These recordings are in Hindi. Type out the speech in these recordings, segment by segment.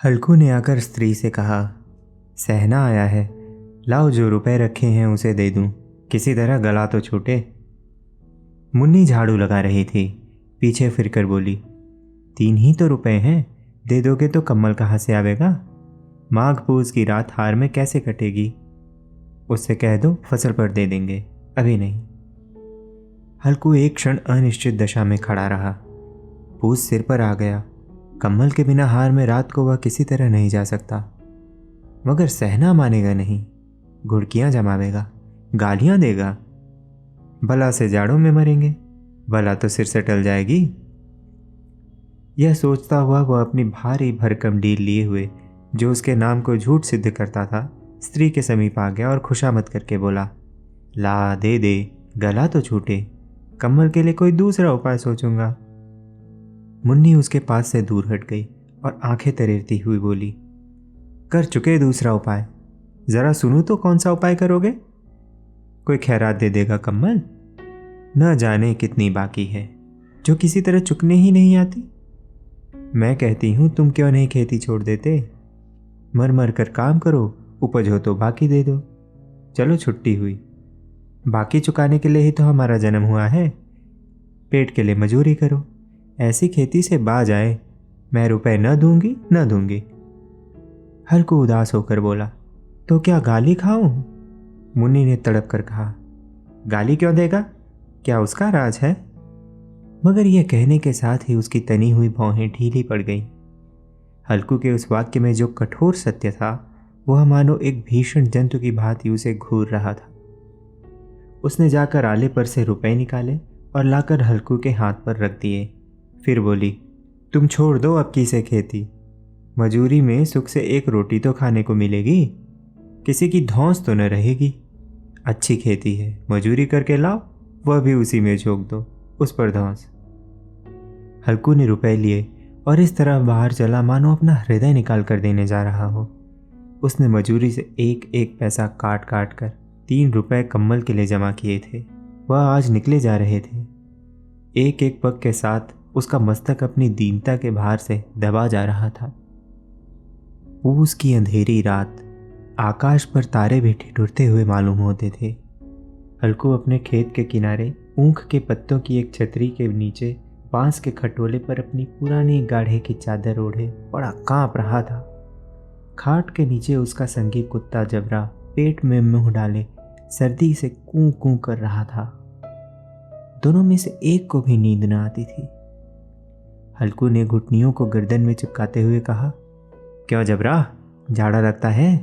हल्कू ने आकर स्त्री से कहा, सहना आया है, लाओ जो रुपए रखे हैं उसे दे दूं, किसी तरह गला तो छूटे। मुन्नी झाड़ू लगा रही थी, पीछे फिरकर बोली, 3 ही तो रुपए हैं, दे दोगे तो कम्मल कहाँ से आवेगा? माघ पूस की रात हार में कैसे कटेगी? उससे कह दो फसल पर दे देंगे, अभी नहीं। हल्कू एक क्षण अनिश्चित दशा में खड़ा रहा। पूस सिर पर आ गया। कम्मल के बिना हार में रात को वह किसी तरह नहीं जा सकता। मगर सहना मानेगा नहीं, घुड़कियां जमावेगा, गालियां देगा। भला से जाड़ों में मरेंगे, भला तो सिर से टल जाएगी। यह सोचता हुआ वह अपनी भारी भरकम डील लिए हुए, जो उसके नाम को झूठ सिद्ध करता था, स्त्री के समीप आ गया और खुशामद करके बोला, ला दे दे, गला तो छूटे, कम्मल के लिए कोई दूसरा उपाय सोचूंगा। मुन्नी उसके पास से दूर हट गई और आंखें तरेरती हुई बोली, कर चुके दूसरा उपाय, जरा सुनूं तो कौन सा उपाय करोगे? कोई खैरात दे देगा कम्मल? न जाने कितनी बाकी है जो किसी तरह चुकने ही नहीं आती। मैं कहती हूं तुम क्यों नहीं खेती छोड़ देते? मर मर कर काम करो, उपज हो तो बाकी दे दो। चलो छुट्टी हुई, बाकी चुकाने के लिए ही तो हमारा जन्म हुआ है। पेट के लिए मजूरी करो, ऐसी खेती से बाज आए, मैं रुपए न दूंगी न दूंगी। हल्कू उदास होकर बोला, तो क्या गाली खाऊं? मुन्नी ने तड़प कर कहा, गाली क्यों देगा, क्या उसका राज है? मगर यह कहने के साथ ही उसकी तनी हुई भौहें ढीली पड़ गईं। हल्कू के उस वाक्य में जो कठोर सत्य था, वह मानो एक भीषण जंतु की भांति उसे घूर रहा था। उसने जाकर आले पर से रुपए निकाले और लाकर हल्कू के हाथ पर रख दिए। फिर बोली, तुम छोड़ दो अब की से खेती, मजूरी में सुख से एक रोटी तो खाने को मिलेगी, किसी की धौंस तो न रहेगी। अच्छी खेती है, मजूरी करके लाओ, वह भी उसी में झोंक दो, उस पर धौंस। हल्कू ने रुपए लिए और इस तरह बाहर चला मानो अपना हृदय निकाल कर देने जा रहा हो। उसने मजूरी से एक एक पैसा काट काट कर 3 रुपए कम्मल के लिए जमा किए थे। वह आज निकले जा रहे थे। एक एक पग के साथ उसका मस्तक अपनी दीनता के भार से दबा जा रहा था। पूस की अंधेरी रात, आकाश पर तारे भी ठिठुरते हुए मालूम होते थे। हल्कू अपने खेत के किनारे ऊख के पत्तों की एक छतरी के नीचे बांस के खटोले पर अपनी पुरानी गाढ़े की चादर ओढ़े बड़ा कांप रहा था। खाट के नीचे उसका संगी कुत्ता जबरा पेट में मुंह डाले सर्दी से कूं कूं कर रहा था। दोनों में से एक को भी नींद न आती थी। हल्कू ने घुटनियों को गर्दन में चिपकाते हुए कहा, क्यों जबरा, झाड़ा लगता है?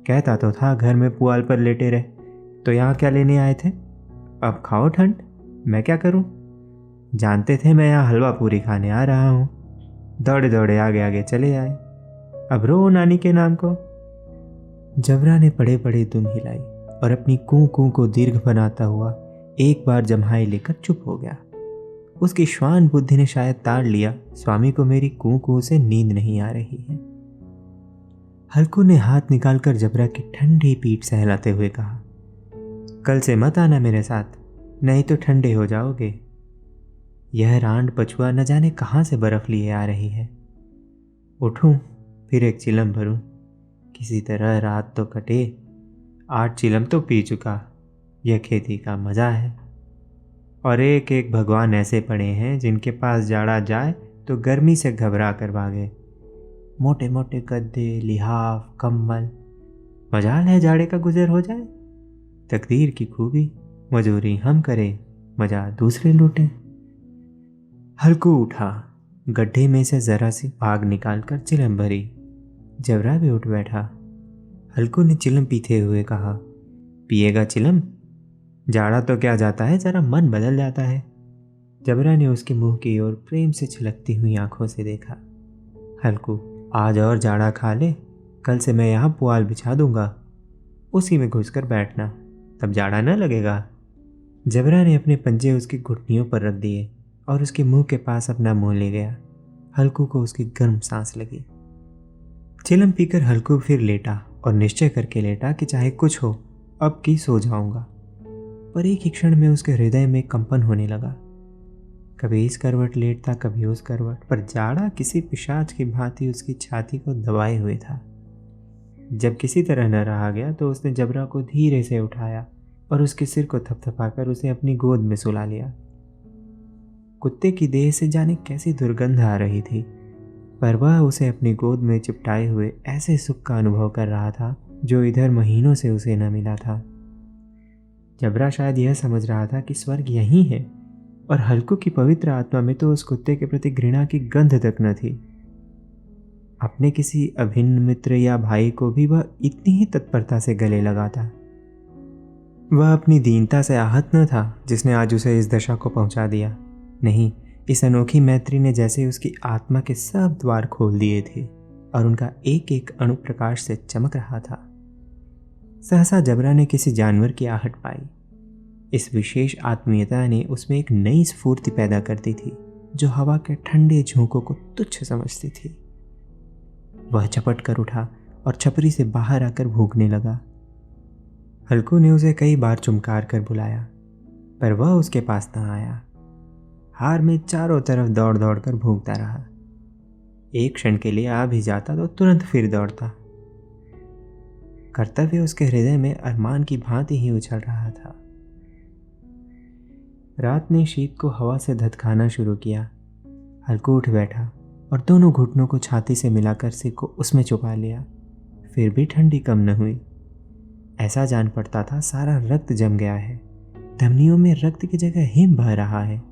कहता तो था घर में पुआल पर लेटे रहे, तो यहाँ क्या लेने आए थे? अब खाओ ठंड, मैं क्या करूं? जानते थे मैं यहाँ हलवा पूरी खाने आ रहा हूं, दौड़े दौड़े आगे आगे चले आए, अब रो नानी के नाम को। जबरा ने पड़े पड़े दुम हिलाई और अपनी कूं कूं को दीर्घ बनाता हुआ एक बार जम्हाई लेकर चुप हो गया। उसकी श्वान बुद्धि ने शायद ताड़ लिया, स्वामी को मेरी कूं कूं से नींद नहीं आ रही है। हल्कू ने हाथ निकालकर जबरा की ठंडी पीठ सहलाते हुए कहा, कल से मत आना मेरे साथ, नहीं तो ठंडे हो जाओगे। यह रांड पछुआ न जाने कहां से बर्फ लिए आ रही है। उठूं, फिर एक चिलम भरूं, किसी तरह रात तो कटे। 8 चिलम तो पी चुका, यह खेती का मजा है। और एक एक भगवान ऐसे पड़े हैं जिनके पास जाड़ा जाए तो गर्मी से घबरा कर भागे। मोटे मोटे गद्दे, लिहाफ, कम्बल, मजाल है जाड़े का गुजर हो जाए। तकदीर की खूबी, मजूरी हम करें, मजा दूसरे लूटें। हल्कू उठा, गड्ढे में से जरा सी आग निकालकर चिलम भरी। जबरा भी उठ बैठा। हल्कू ने चिलम पीते हुए कहा, पिएगा चिलम? जाड़ा तो क्या जाता है, जरा मन बदल जाता है। जबरा ने उसके मुंह की ओर प्रेम से छलकती हुई आंखों से देखा। हल्कू, आज और जाड़ा खा ले, कल से मैं यहाँ पुआल बिछा दूंगा, उसी में घुसकर बैठना, तब जाड़ा न लगेगा। जबरा ने अपने पंजे उसकी घुटनियों पर रख दिए और उसके मुंह के पास अपना मुंह ले गया। हल्कू को उसकी गर्म सांस लगी। चिलम पीकर हल्कू फिर लेटा और निश्चय करके लेटा कि चाहे कुछ हो, अब की सो जाऊंगा। पर एक ही क्षण में उसके हृदय में कंपन होने लगा। कभी इस करवट लेटता, कभी उस करवट, पर जाड़ा किसी पिशाच की भांति उसकी छाती को दबाए हुए था। जब किसी तरह न रहा गया तो उसने जबरा को धीरे से उठाया और उसके सिर को थपथपाकर उसे अपनी गोद में सुला लिया। कुत्ते की देह से जाने कैसी दुर्गंध आ रही थी, पर वह उसे अपनी गोद में चिपटाए हुए ऐसे सुख का अनुभव कर रहा था जो इधर महीनों से उसे न मिला था। जबरा शायद यह समझ रहा था कि स्वर्ग यहीं है, और हल्कू की पवित्र आत्मा में तो उस कुत्ते के प्रति घृणा की गंध तक न थी। अपने किसी अभिन्न मित्र या भाई को भी वह इतनी ही तत्परता से गले लगाता। वह अपनी दीनता से आहत न था जिसने आज उसे इस दशा को पहुंचा दिया। नहीं, इस अनोखी मैत्री ने जैसे उसकी आत्मा के सब द्वार खोल दिए थे और उनका एक एक अणु प्रकाश से चमक रहा था। सहसा जबरा ने किसी जानवर की आहट पाई। इस विशेष आत्मीयता ने उसमें एक नई स्फूर्ति पैदा करती थी जो हवा के ठंडे झोंकों को तुच्छ समझती थी। वह झपट कर उठा और छपरी से बाहर आकर भूखने लगा। हल्कू ने उसे कई बार चुमकार कर बुलाया, पर वह उसके पास न आया। हार में चारों तरफ दौड़ दौड़ कर भूखता रहा। एक क्षण के लिए आ भी जाता तो तुरंत फिर दौड़ता। कर्तव्य उसके हृदय में अरमान की भांति ही उछल रहा था। रात ने शीत को हवा से धधकाना शुरू किया। हल्कू उठ बैठा और दोनों घुटनों को छाती से मिलाकर सिर को उसमें छुपा लिया। फिर भी ठंडी कम न हुई। ऐसा जान पड़ता था सारा रक्त जम गया है, धमनियों में रक्त की जगह हिम बह रहा है।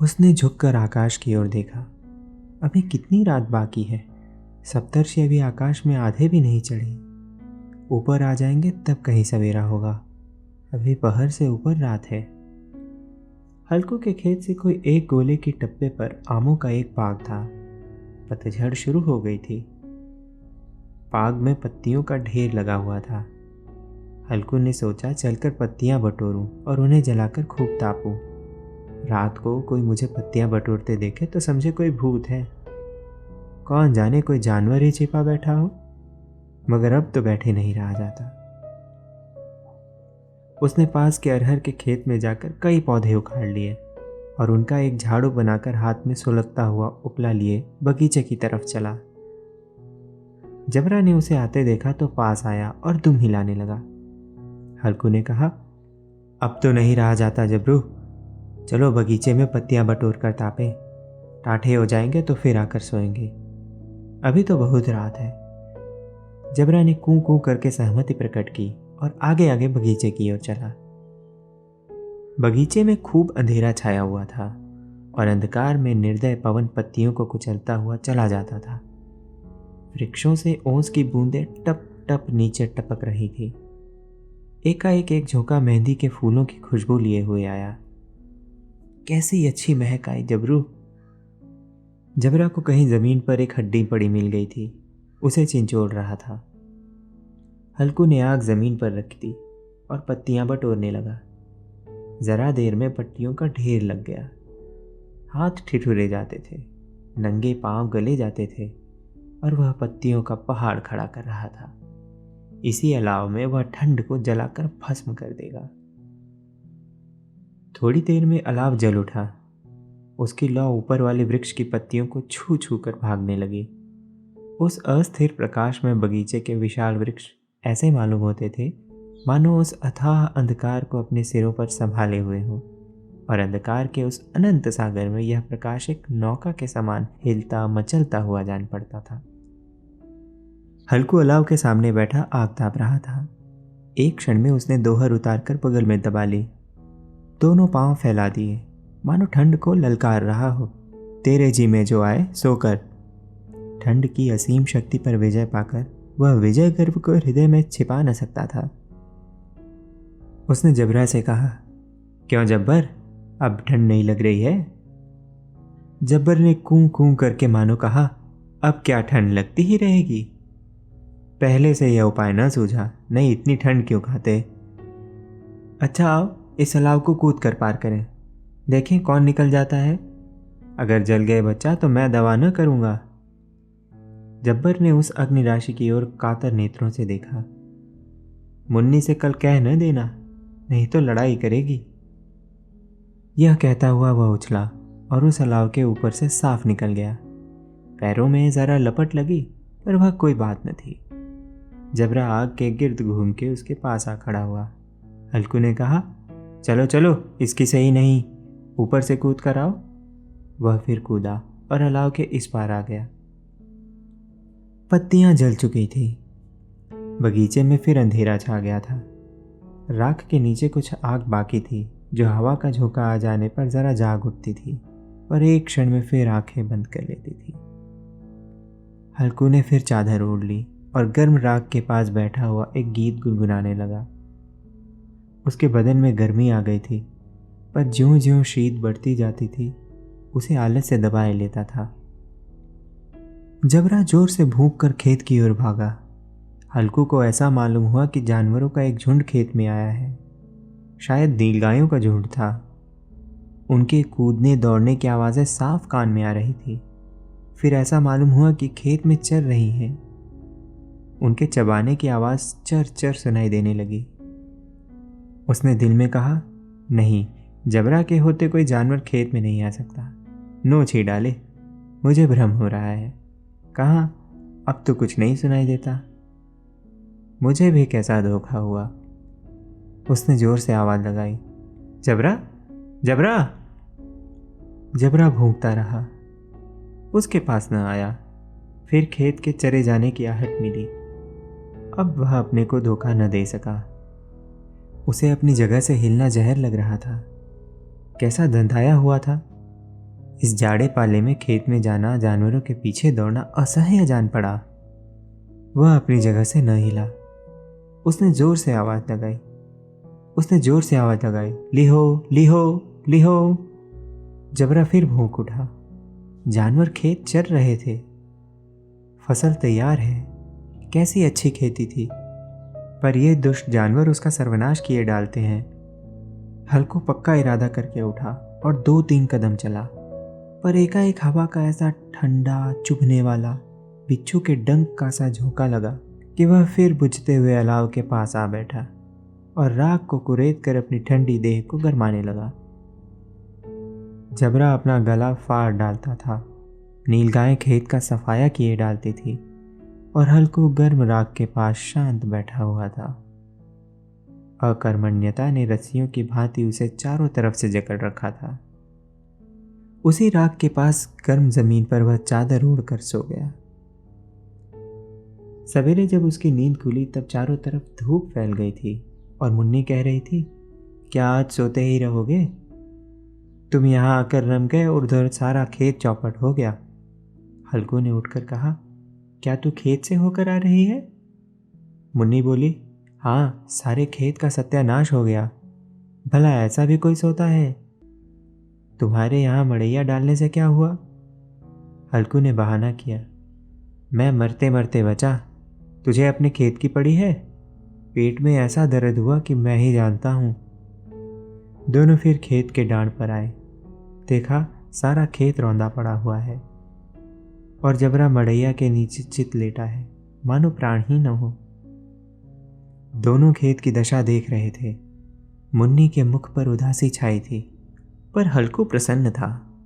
उसने झुककर आकाश की ओर देखा। अभी कितनी रात बाकी है। सप्तर्षि अभी आकाश में आधे भी नहीं चढ़े। ऊपर आ जाएंगे तब कहीं सवेरा होगा। अभी पहर से ऊपर रात है। हल्कू के खेत से कोई एक गोले की टप्पे पर आमों का एक बाग था। पतझड़ शुरू हो गई थी। बाग में पत्तियों का ढेर लगा हुआ था। हल्कू ने सोचा चलकर पत्तियां बटोरूं और उन्हें जलाकर खूब तापूं। रात को कोई मुझे पत्तियां बटोरते देखे तो समझे कोई भूत है। कौन जाने कोई जानवर ही छिपा बैठा हो। मगर अब तो बैठे नहीं रहा जाता। उसने पास के अरहर के खेत में जाकर कई पौधे उखाड़ लिए और उनका एक झाड़ू बनाकर हाथ में सुलगता हुआ उपला लिए बगीचे की तरफ चला। जबरा ने उसे आते देखा तो पास आया और दुम हिलाने लगा। हल्कू ने कहा, अब तो नहीं रहा जाता जबरू, चलो बगीचे में पत्तियां बटोर कर तापे। टाठे हो जाएंगे तो फिर आकर सोएंगे। अभी तो बहुत रात है। जबरा ने कूं कूं करके सहमति प्रकट की और आगे आगे बगीचे की ओर चला। बगीचे में खूब अंधेरा छाया हुआ था और अंधकार में निर्दय पवन पत्तियों को कुचलता हुआ चला जाता था। वृक्षों से ओस की बूंदें टप टप नीचे टपक रही थी। एकाएक एक झोंका मेहंदी के फूलों की खुशबू लिए हुए आया। कैसी अच्छी महक आई जबरू। जबरा को कहीं जमीन पर एक हड्डी पड़ी मिल गई थी। उसे चिंचोड़ रहा था। हल्कू ने आग जमीन पर रख दी और पत्तियां बटोरने लगा। जरा देर में पत्तियों का ढेर लग गया। हाथ ठिठुरे जाते थे, नंगे पांव गले जाते थे और वह पत्तियों का पहाड़ खड़ा कर रहा था। इसी अलाव में वह ठंड को जलाकर भस्म कर देगा। थोड़ी देर में अलाव जल उठा। उसकी लौ ऊपर वाले वृक्ष की पत्तियों को छू छू कर भागने लगी। उस अस्थिर प्रकाश में बगीचे के विशाल वृक्ष ऐसे मालूम होते थे मानो उस अथाह अंधकार को अपने सिरों पर संभाले हुए हों, और अंधकार के उस अनंत सागर में यह प्रकाश एक नौका के समान हिलता मचलता हुआ जान पड़ता था। हल्कू अलाव के सामने बैठा आग ताप रहा था। एक क्षण में उसने दोहर उतारकर बगल में दबा ली। दोनों पांव फैला दिए मानो ठंड को ललकार रहा हो। तेरे जी में जो आए सो कर। ठंड की असीम शक्ति पर विजय पाकर वह विजय गर्व को हृदय में छिपा न सकता था। उसने जबरा से कहा, क्यों जब्बर, अब ठंड नहीं लग रही है? जब्बर ने कूं कूं करके मानो कहा, अब क्या ठंड लगती ही रहेगी। पहले से यह उपाय न सूझा, नहीं इतनी ठंड क्यों खाते। अच्छा आओ इस अलाव को कूद कर पार करें, देखें कौन निकल जाता है। अगर जल गए बच्चा तो मैं दवा न करूंगा। जब्बर ने उस अग्नि राशि की ओर कातर नेत्रों से देखा। मुन्नी से कल कह न देना, नहीं तो लड़ाई करेगी। यह कहता हुआ वह उछला और उस अलाव के ऊपर से साफ निकल गया। पैरों में ज़रा लपट लगी, पर वह कोई बात न थी। जबरा आग के गिर्द घूम के उसके पास आ खड़ा हुआ। हल्कू ने कहा, चलो चलो, इसकी सही नहीं, ऊपर से कूद कर आओ। वह फिर कूदा और अलाव के इस पार आ गया। पत्तियां जल चुकी थी। बगीचे में फिर अंधेरा छा गया था। राख के नीचे कुछ आग बाकी थी, जो हवा का झोंका आ जाने पर जरा जाग उठती थी और एक क्षण में फिर आंखें बंद कर लेती थी। हल्कू ने फिर चादर ओढ़ ली और गर्म राख के पास बैठा हुआ एक गीत गुनगुनाने लगा। उसके बदन में गर्मी आ गई थी, पर ज्यों ज्यों शीत बढ़ती जाती थी उसे आलस से दबाए लेता था। जबरा जोर से भूख कर खेत की ओर भागा। हल्कू को ऐसा मालूम हुआ कि जानवरों का एक झुंड खेत में आया है। शायद नीलगायों का झुंड था। उनके कूदने दौड़ने की आवाज़ें साफ कान में आ रही थी। फिर ऐसा मालूम हुआ कि खेत में चर रही हैं। उनके चबाने की आवाज़ चर चर सुनाई देने लगी। उसने दिल में कहा, नहीं, जबरा के होते कोई जानवर खेत में नहीं आ सकता। नोच ही डाले, मुझे भ्रम हो रहा है। कहाँ, अब तो कुछ नहीं सुनाई देता। मुझे भी कैसा धोखा हुआ। उसने जोर से आवाज़ लगाई, जबरा, जबरा। जबरा भूखता रहा। उसके पास न आया। फिर खेत के चरे जाने की आहट मिली। अब वह अपने को धोखा न दे सका। उसे अपनी जगह से हिलना जहर लग रहा था। कैसा धंधाया हुआ था। इस जाड़े पाले में खेत में जाना, जानवरों के पीछे दौड़ना असह्य जान पड़ा। वह अपनी जगह से न हिला। उसने जोर से आवाज़ लगाई, लिहो, लिहो, लिहो। जबरा फिर भौंक उठा। जानवर खेत चर रहे थे। फसल तैयार है। कैसी अच्छी खेती थी, पर ये दुष्ट जानवर उसका सर्वनाश किए डालते हैं। हल्कू पक्का इरादा करके उठा और 2-3 कदम चला, पर एकाएक हवा का ऐसा ठंडा चुभने वाला बिच्छू के डंक का सा झोंका लगा कि वह फिर बुझते हुए अलाव के पास आ बैठा और राख को कुरेद कर अपनी ठंडी देह को गरमाने लगा। जबरा अपना गला फाड़ डालता था। नीलगाय खेत का सफाया किए डालती थी और हल्कू गर्म राख के पास शांत बैठा हुआ था। अकर्मण्यता ने रस्सियों की भांति उसे चारों तरफ से जकड़ रखा था। उसी राख के पास गर्म जमीन पर वह चादर ओढ़कर सो गया। सवेरे जब उसकी नींद खुली तब चारों तरफ धूप फैल गई थी और मुन्नी कह रही थी, क्या आज सोते ही रहोगे? तुम यहाँ आकर रम गए और उधर सारा खेत चौपट हो गया। हल्कू ने उठकर कहा, क्या तू खेत से होकर आ रही है? मुन्नी बोली, हाँ, सारे खेत का सत्यानाश हो गया। भला ऐसा भी कोई सोता है? तुम्हारे यहाँ मड़ैया डालने से क्या हुआ? हल्कू ने बहाना किया, मैं मरते मरते बचा। तुझे अपने खेत की पड़ी है? पेट में ऐसा दर्द हुआ कि मैं ही जानता हूँ। दोनों फिर खेत के डांड पर आए। देखा, सारा खेत रौंदा पड़ा हुआ है और जबरा मड़ैया के नीचे चित लेटा है, मानो प्राण ही न हो। दोनों खेत की दशा देख रहे थे। मुन्नी के मुख पर उदासी छाई थी, पर हल्कू प्रसन्न था।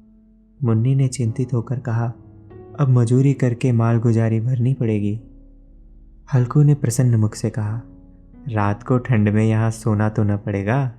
मुन्नी ने चिंतित होकर कहा, अब मजूरी करके माल गुजारी भरनी पड़ेगी। हल्कू ने प्रसन्न मुख से कहा, रात को ठंड में यहाँ सोना तो न पड़ेगा।